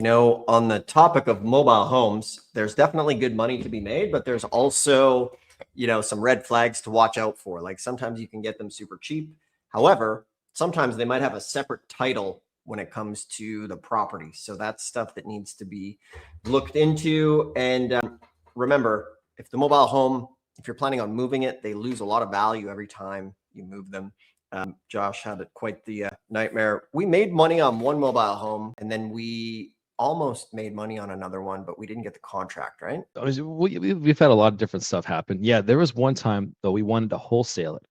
On the topic of mobile homes, there's definitely good money to be made, but there's also, some red flags to watch out for. Like sometimes you can get them super cheap. However, sometimes they might have a separate title when it comes to the property. So that's stuff that needs to be looked into. And remember, if the mobile home, if you're planning on moving it, they lose a lot of value every time you move them. Josh had quite the nightmare. We made money on one mobile home, and then we almost made money on another one, but we didn't get the contract, right? We've had a lot of different stuff happen. Yeah, there was one time though we wanted to wholesale it,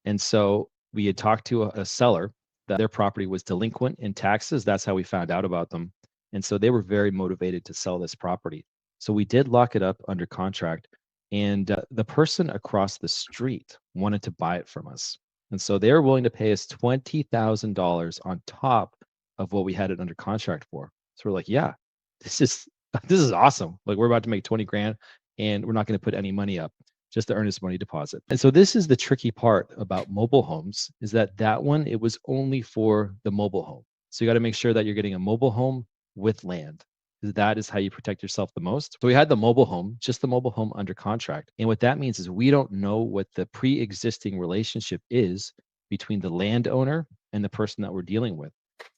and so we had talked to a seller that their property was delinquent in taxes. That's how we found out about them, and so they were very motivated to sell this property. So we did lock it up under contract, and the person across the street wanted to buy it from us, and so they were willing to pay us $20,000 on top of what we had it under contract for. So we're like, yeah, this is this is awesome. Like we're about to make 20 grand and we're not going to put any money up, just the earnest money deposit. And so this is the tricky part about mobile homes is that one, it was only for the mobile home. So you got to make sure that you're getting a mobile home with land. That is how you protect yourself the most. So we had the mobile home, just the mobile home under contract. And what that means is we don't know what the pre-existing relationship is between the landowner and the person that we're dealing with.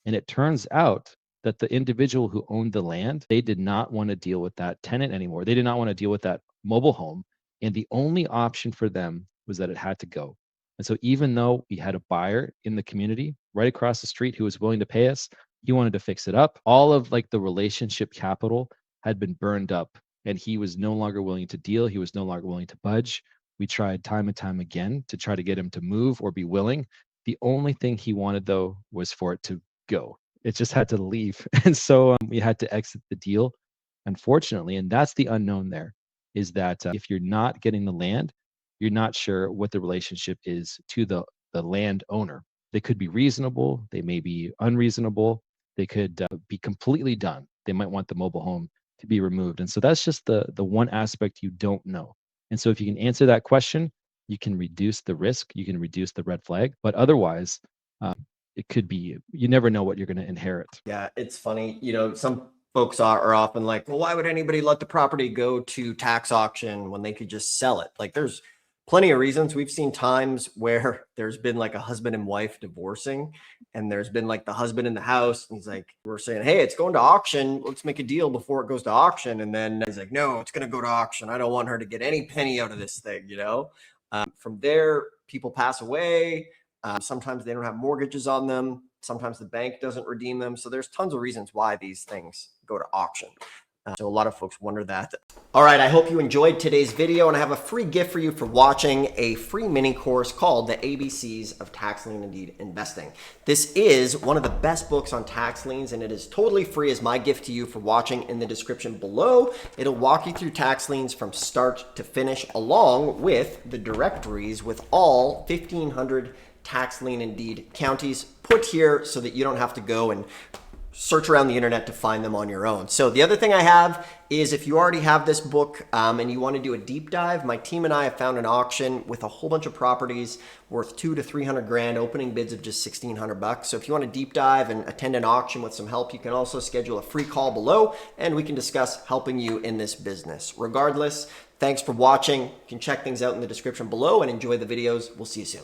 And it turns out that the individual who owned the land, they did not want to deal with that tenant anymore. They did not want to deal with that mobile home. And the only option for them was that it had to go. And so even though we had a buyer in the community right across the street who was willing to pay us, he wanted to fix it up. All of like the relationship capital had been burned up and he was no longer willing to deal. He was no longer willing to budge. We tried time and time again to try to get him to move or be willing. The only thing he wanted though was for it to go. It just had to leave. And so we had to exit the deal, unfortunately. And that's the unknown there is that if you're not getting the land, you're not sure what the relationship is to the land owner. They could be reasonable. They may be unreasonable. They could be completely done. They might want the mobile home to be removed. And so that's just the one aspect you don't know. And so if you can answer that question, you can reduce the risk, you can reduce the red flag. But otherwise, it could be, you never know what you're going to inherit. Yeah, it's funny. Some folks are often like, well, why would anybody let the property go to tax auction when they could just sell it? Like there's plenty of reasons. We've seen times where there's been like a husband and wife divorcing and there's been like the husband in the house and he's like, we're saying, hey, it's going to auction. Let's make a deal before it goes to auction. And then he's like, no, it's going to go to auction. I don't want her to get any penny out of this thing, From there, people pass away. Sometimes they don't have mortgages on them. Sometimes the bank doesn't redeem them. So there's tons of reasons why these things go to auction. So a lot of folks wonder that. All right, I hope you enjoyed today's video, and I have a free gift for you for watching a free mini course called The ABCs of Tax Lien and Deed Investing. This is one of the best books on tax liens, and it is totally free as my gift to you for watching in the description below. It'll walk you through tax liens from start to finish, along with the directories with all 1,500 tax lien and deed counties put here so that you don't have to go and search around the internet to find them on your own. So the other thing I have is if you already have this book and you want to do a deep dive, my team and I have found an auction with a whole bunch of properties worth 200 to 300 grand, opening bids of just 1,600 bucks. So if you want to deep dive and attend an auction with some help, you can also schedule a free call below and we can discuss helping you in this business. Regardless, thanks for watching. You can check things out in the description below and enjoy the videos. We'll see you soon.